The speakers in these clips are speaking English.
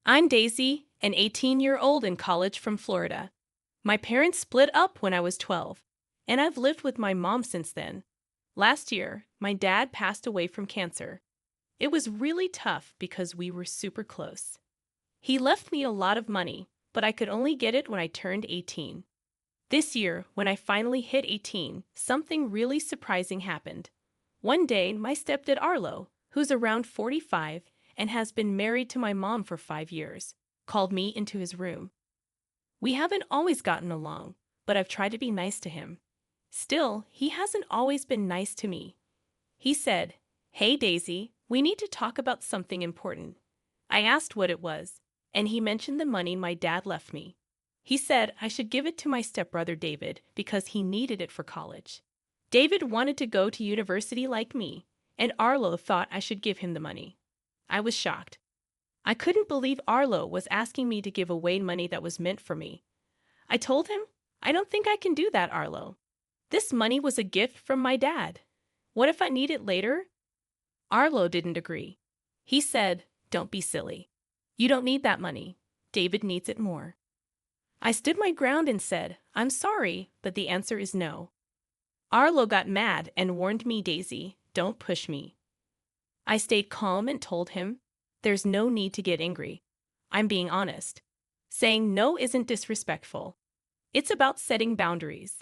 I'm Daisy, an 18-year-old in college from Florida. My parents split up when I was 12, and I've lived with my mom since then. Last year, my dad passed away from cancer. It was really tough because we were super close. He left me a lot of money, but I could only get it when I turned 18. This year, when I finally hit 18, something really surprising happened. One day, my stepdad Arlo, who's around 45 and has been married to my mom for 5 years, called me into his room. We haven't always gotten along, but I've tried to be nice to him. Still, he hasn't always been nice to me. He said, "Hey Daisy, we need to talk about something important." I asked what it was, and he mentioned the money my dad left me. He said I should give it to my stepbrother David because he needed it for college. David wanted to go to university like me, and Arlo thought I should give him the money. I was shocked. I couldn't believe Arlo was asking me to give away money that was meant for me. I told him, "I don't think I can do that, Arlo. This money was a gift from my dad. What if I need it later?" Arlo didn't agree. He said, "Don't be silly. You don't need that money. David needs it more." I stood my ground and said, "I'm sorry, but the answer is no." Arlo got mad and warned me, "Daisy, don't push me." I stayed calm and told him, "There's no need to get angry. I'm being honest. Saying no isn't disrespectful. It's about setting boundaries.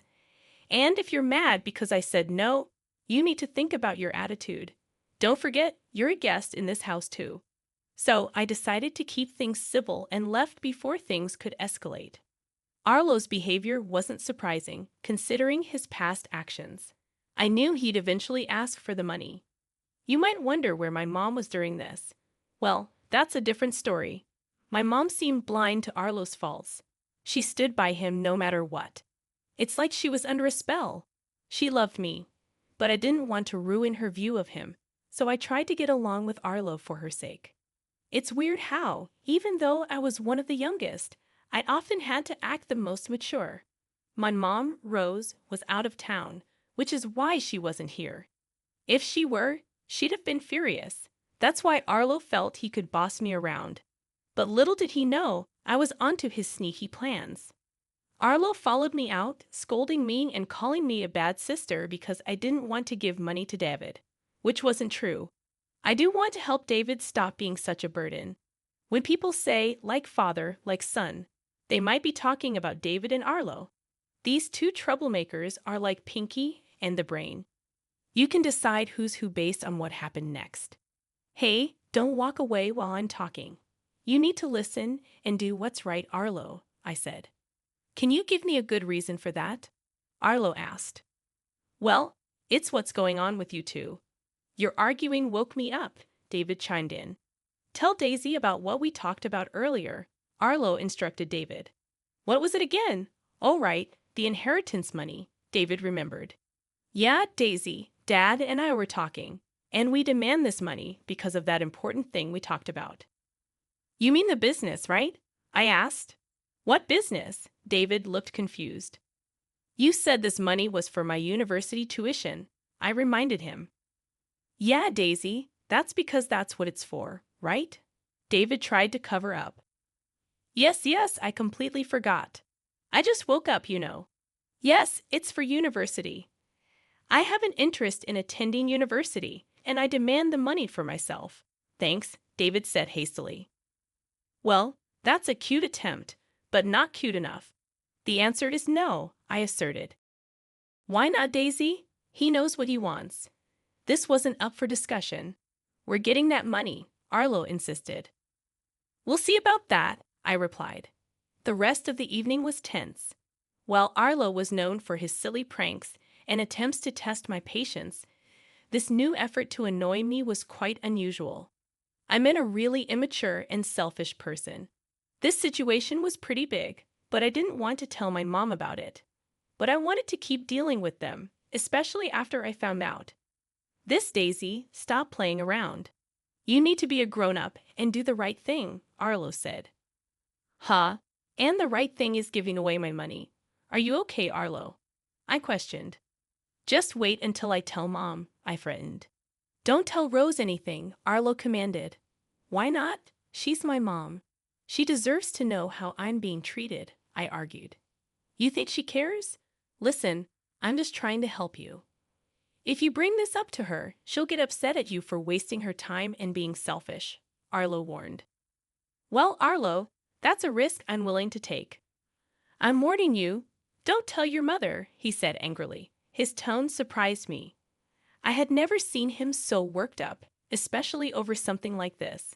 And if you're mad because I said no, you need to think about your attitude. Don't forget, you're a guest in this house too." So I decided to keep things civil and left before things could escalate. Arlo's behavior wasn't surprising, considering his past actions. I knew he'd eventually ask for the money. You might wonder where my mom was during this. Well, that's a different story. My mom seemed blind to Arlo's faults. She stood by him no matter what. It's like she was under a spell. She loved me, but I didn't want to ruin her view of him, so I tried to get along with Arlo for her sake. It's weird how, even though I was one of the youngest, I often had to act the most mature. My mom, Rose, was out of town, which is why she wasn't here. If she were, she'd have been furious. That's why Arlo felt he could boss me around. But little did he know, I was onto his sneaky plans. Arlo followed me out, scolding me and calling me a bad sister because I didn't want to give money to David, which wasn't true. I do want to help David stop being such a burden. When people say, like father, like son, they might be talking about David and Arlo. These two troublemakers are like Pinky and the brain. You can decide who's who based on what happened next. Hey, don't walk away while I'm talking. You need to listen and do what's right, Arlo, I said. Can you give me a good reason for that? Arlo asked. Well, it's what's going on with you two. Your arguing woke me up, David chimed in. Tell Daisy about what we talked about earlier, Arlo instructed David. What was it again? Oh, right, the inheritance money, David remembered. Yeah, Daisy, Dad and I were talking, and we demand this money because of that important thing we talked about. You mean the business, right? I asked. What business? David looked confused. You said this money was for my university tuition, I reminded him. Yeah, Daisy, that's because that's what it's for, right? David tried to cover up. Yes, I completely forgot. I just woke up, you know. Yes, it's for university. I have an interest in attending university, and I demand the money for myself. Thanks, David said hastily. Well, that's a cute attempt, but not cute enough. The answer is no, I asserted. Why not, Daisy? He knows what he wants. This wasn't up for discussion. We're getting that money, Arlo insisted. We'll see about that, I replied. The rest of the evening was tense. While Arlo was known for his silly pranks and attempts to test my patience, this new effort to annoy me was quite unusual. I'm a really immature and selfish person. This situation was pretty big, but I didn't want to tell my mom about it. But I wanted to keep dealing with them, especially after I found out. This, Daisy, stop playing around. You need to be a grown-up and do the right thing, Arlo said. Huh? And the right thing is giving away my money. Are you okay, Arlo? I questioned. Just wait until I tell Mom, I threatened. Don't tell Rose anything, Arlo commanded. Why not? She's my mom. She deserves to know how I'm being treated, I argued. You think she cares? Listen, I'm just trying to help you. If you bring this up to her, she'll get upset at you for wasting her time and being selfish, Arlo warned. Well, Arlo, that's a risk I'm willing to take. I'm warning you. Don't tell your mother, he said angrily. His tone surprised me. I had never seen him so worked up, especially over something like this.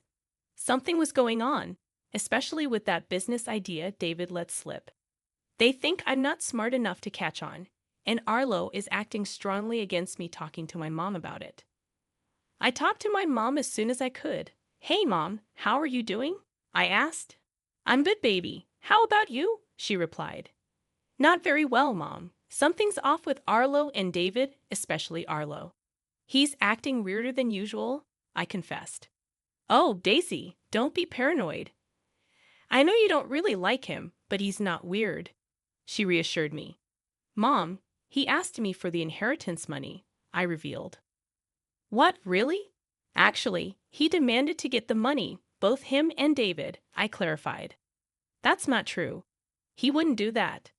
Something was going on, especially with that business idea David let slip. They think I'm not smart enough to catch on, and Arlo is acting strongly against me talking to my mom about it. I talked to my mom as soon as I could. Hey, Mom, how are you doing? I asked. I'm good, baby. How about you? She replied. Not very well, Mom. Something's off with Arlo and David, especially Arlo. He's acting weirder than usual, I confessed. Oh, Daisy, don't be paranoid. I know you don't really like him, but he's not weird, she reassured me. Mom, he asked me for the inheritance money, I revealed. What, really? Actually, he demanded to get the money, both him and David, I clarified. That's not true. He wouldn't do that.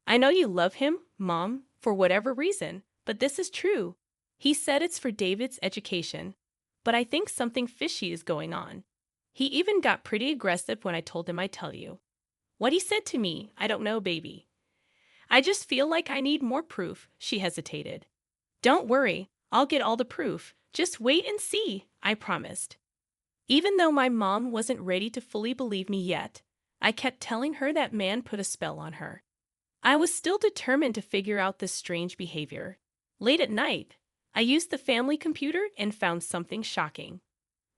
I know you love him, Mom, for whatever reason, but this is true. He said it's for David's education, but I think something fishy is going on. He even got pretty aggressive when I told him I'd tell you. What he said to me, I don't know, baby. I just feel like I need more proof, she hesitated. Don't worry, I'll get all the proof. Just wait and see, I promised. Even though my mom wasn't ready to fully believe me yet, I kept telling her that man put a spell on her. I was still determined to figure out this strange behavior. Late at night, I used the family computer and found something shocking.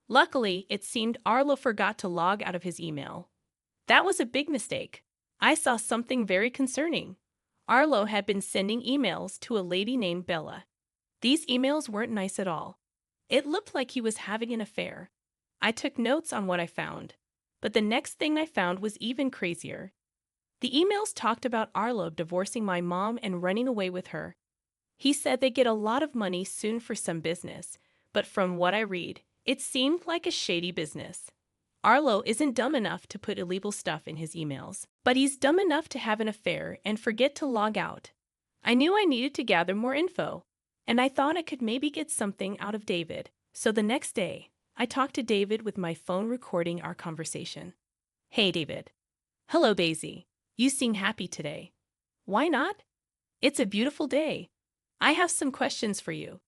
Luckily, it seemed Arlo forgot to log out of his email. That was a big mistake. I saw something very concerning. Arlo had been sending emails to a lady named Bella. These emails weren't nice at all. It looked like he was having an affair. I took notes on what I found, but the next thing I found was even crazier. The emails talked about Arlo divorcing my mom and running away with her. He said they'd get a lot of money soon for some business, but from what I read, it seemed like a shady business. Arlo isn't dumb enough to put illegal stuff in his emails, but he's dumb enough to have an affair and forget to log out. I knew I needed to gather more info, and I thought I could maybe get something out of David. So the next day, I talked to David with my phone recording our conversation. Hey, David. Hello, Daisy. You seem happy today. Why not? It's a beautiful day. I have some questions for you.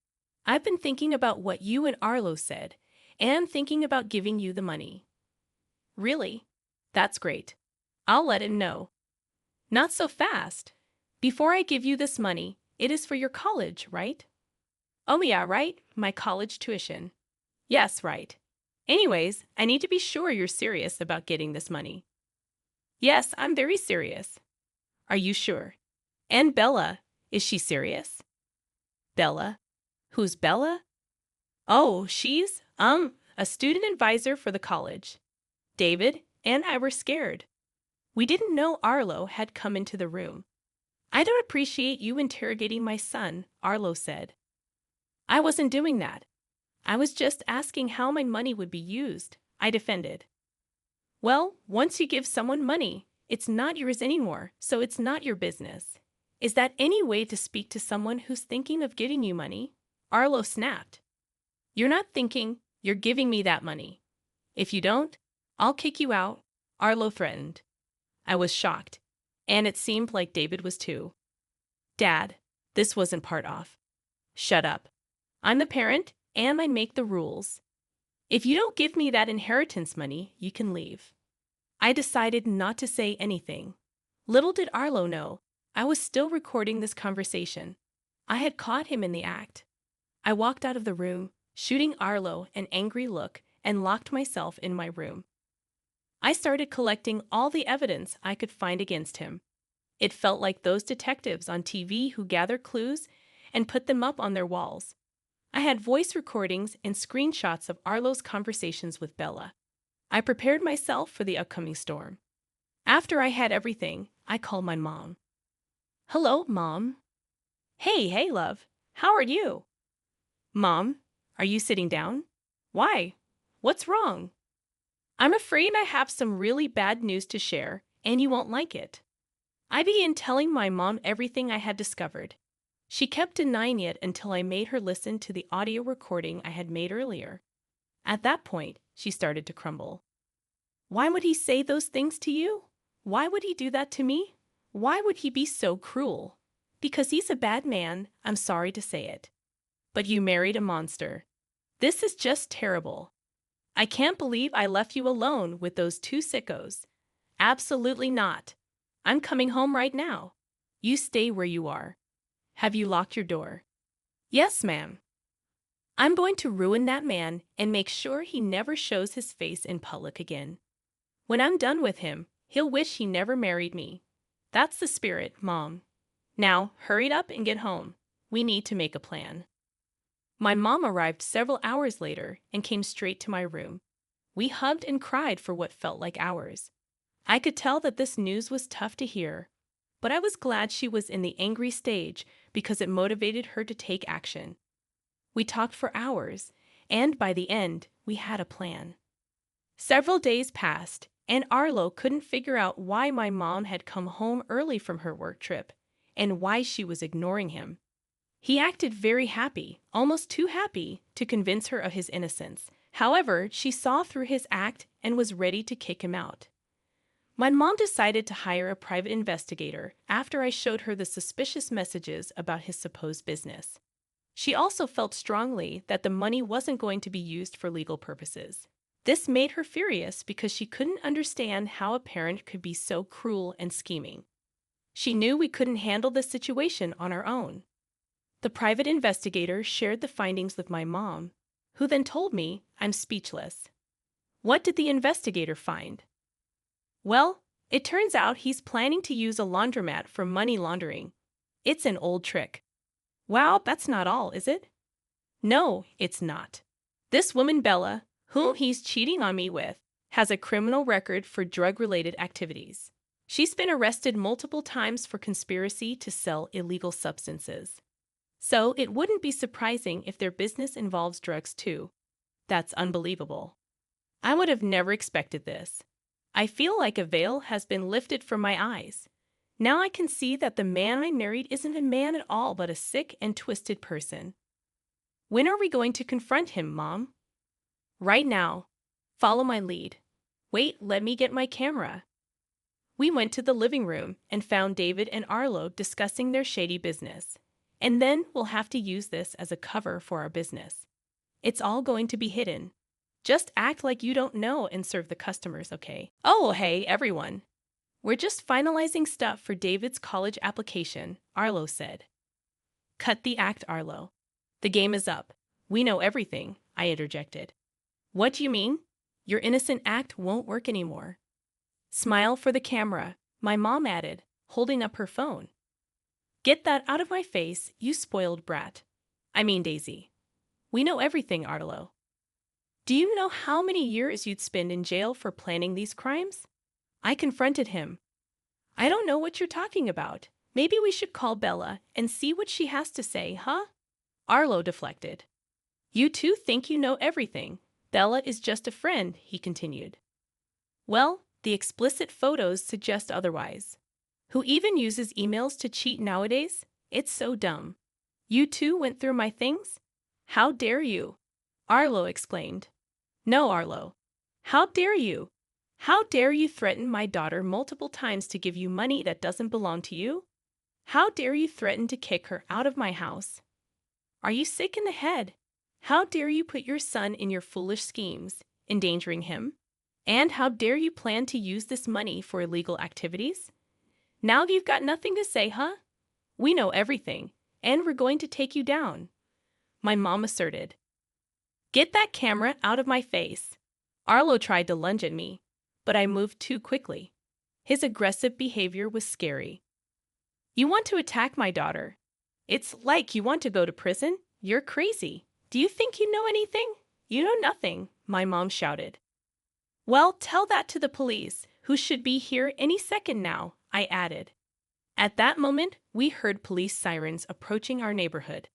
I've been thinking about what you and Arlo said, and thinking about giving you the money. Really? That's great. I'll let him know. Not so fast. Before I give you this money, it is for your college, right? Oh yeah, right? My college tuition. Yes, right. Anyways, I need to be sure you're serious about getting this money. Yes, I'm very serious. Are you sure? And Bella, is she serious? Bella? Who's Bella? Oh, she's, a student advisor for the college. David and I were scared. We didn't know Arlo had come into the room. I don't appreciate you interrogating my son, Arlo said. I wasn't doing that. I was just asking how my money would be used, I defended. Well, once you give someone money, it's not yours anymore, so it's not your business. Is that any way to speak to someone who's thinking of giving you money? Arlo snapped. You're not thinking, you're giving me that money. If you don't, I'll kick you out, Arlo threatened. I was shocked, and it seemed like David was too. Dad, this wasn't part off. Shut up. I'm the parent, and I make the rules. If you don't give me that inheritance money, you can leave. I decided not to say anything. Little did Arlo know, I was still recording this conversation. I had caught him in the act. I walked out of the room, shooting Arlo an angry look, and locked myself in my room. I started collecting all the evidence I could find against him. It felt like those detectives on TV who gather clues and put them up on their walls. I had voice recordings and screenshots of Arlo's conversations with Bella. I prepared myself for the upcoming storm. After I had everything, I called my mom. Hello, Mom. Hey, love. How are you? Mom, are you sitting down? Why? What's wrong? I'm afraid I have some really bad news to share, and you won't like it. I began telling my mom everything I had discovered. She kept denying it until I made her listen to the audio recording I had made earlier. At that point, she started to crumble. Why would he say those things to you? Why would he do that to me? Why would he be so cruel? Because he's a bad man, I'm sorry to say it. But you married a monster. This is just terrible. I can't believe I left you alone with those two sickos. Absolutely not. I'm coming home right now. You stay where you are. Have you locked your door? Yes, ma'am. I'm going to ruin that man and make sure he never shows his face in public again. When I'm done with him, he'll wish he never married me. That's the spirit, Mom. Now, hurry up and get home. We need to make a plan. My mom arrived several hours later and came straight to my room. We hugged and cried for what felt like hours. I could tell that this news was tough to hear, but I was glad she was in the angry stage because it motivated her to take action. We talked for hours, and by the end, we had a plan. Several days passed, and Arlo couldn't figure out why my mom had come home early from her work trip and why she was ignoring him. He acted very happy, almost too happy, to convince her of his innocence. However, she saw through his act and was ready to kick him out. My mom decided to hire a private investigator after I showed her the suspicious messages about his supposed business. She also felt strongly that the money wasn't going to be used for legal purposes. This made her furious because she couldn't understand how a parent could be so cruel and scheming. She knew we couldn't handle this situation on our own. The private investigator shared the findings with my mom, who then told me I'm speechless. What did the investigator find? Well, it turns out he's planning to use a laundromat for money laundering. It's an old trick. Wow, that's not all, is it? No, it's not. This woman Bella, whom he's cheating on me with, has a criminal record for drug-related activities. She's been arrested multiple times for conspiracy to sell illegal substances. So it wouldn't be surprising if their business involves drugs too. That's unbelievable. I would have never expected this. I feel like a veil has been lifted from my eyes. Now I can see that the man I married isn't a man at all but a sick and twisted person. When are we going to confront him, Mom? Right now. Follow my lead. Wait, let me get my camera. We went to the living room and found David and Arlo discussing their shady business. And then we'll have to use this as a cover for our business. It's all going to be hidden. Just act like you don't know and serve the customers, okay? Oh, hey, everyone. We're just finalizing stuff for David's college application, Arlo said. Cut the act, Arlo. The game is up. We know everything, I interjected. What do you mean? Your innocent act won't work anymore. Smile for the camera, my mom added, holding up her phone. Get that out of my face, you spoiled brat. I mean Daisy. We know everything, Arlo. Do you know how many years you'd spend in jail for planning these crimes? I confronted him. I don't know what you're talking about. Maybe we should call Bella and see what she has to say, huh? Arlo deflected. You two think you know everything. Bella is just a friend, he continued. Well, the explicit photos suggest otherwise. Who even uses emails to cheat nowadays? It's so dumb. You two went through my things? How dare you? Arlo exclaimed. No, Arlo. How dare you? How dare you threaten my daughter multiple times to give you money that doesn't belong to you? How dare you threaten to kick her out of my house? Are you sick in the head? How dare you put your son in your foolish schemes, endangering him? And how dare you plan to use this money for illegal activities? Now you've got nothing to say, huh? We know everything, and we're going to take you down. My mom asserted. Get that camera out of my face. Arlo tried to lunge at me, but I moved too quickly. His aggressive behavior was scary. You want to attack my daughter? It's like you want to go to prison? You're crazy. Do you think you know anything? You know nothing, my mom shouted. Well, tell that to the police, who should be here any second now, I added. At that moment, we heard police sirens approaching our neighborhood.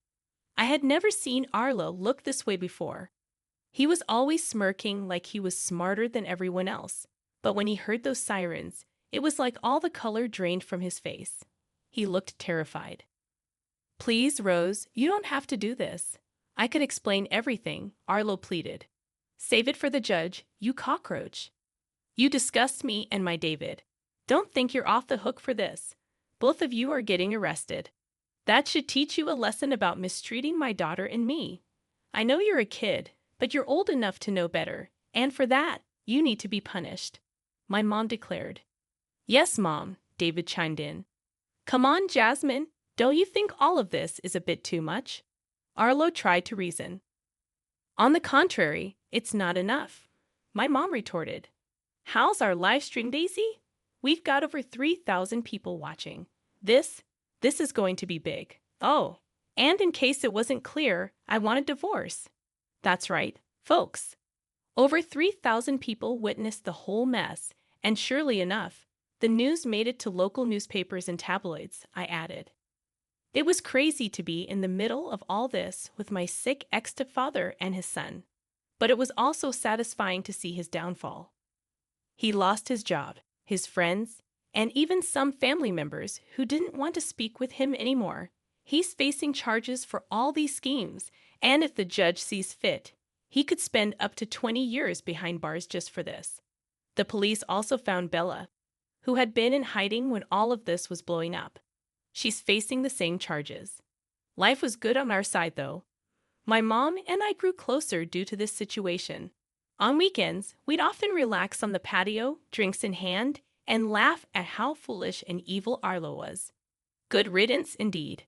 I had never seen Arlo look this way before. He was always smirking like he was smarter than everyone else. But when he heard those sirens, it was like all the color drained from his face. He looked terrified. Please, Rose, you don't have to do this. I could explain everything, Arlo pleaded. Save it for the judge, you cockroach. You disgust me and my David. Don't think you're off the hook for this. Both of you are getting arrested. That should teach you a lesson about mistreating my daughter and me. I know you're a kid, but you're old enough to know better, and for that, you need to be punished. My mom declared. Yes, Mom, David chimed in. Come on, Jasmine, don't you think all of this is a bit too much? Arlo tried to reason. On the contrary, it's not enough. My mom retorted. How's our live stream, Daisy? We've got over 3,000 people watching. This is going to be big. Oh, and in case it wasn't clear, I want a divorce. That's right, folks. Over 3,000 people witnessed the whole mess, and surely enough, the news made it to local newspapers and tabloids, I added. It was crazy to be in the middle of all this with my sick ex-stepfather and his son, but it was also satisfying to see his downfall. He lost his job, his friends, and even some family members who didn't want to speak with him anymore. He's facing charges for all these schemes, and if the judge sees fit, he could spend up to 20 years behind bars just for this. The police also found Bella, who had been in hiding when all of this was blowing up. She's facing the same charges. Life was good on our side, though. My mom and I grew closer due to this situation. On weekends, we'd often relax on the patio, drinks in hand, and laugh at how foolish and evil Arlo was. Good riddance, indeed.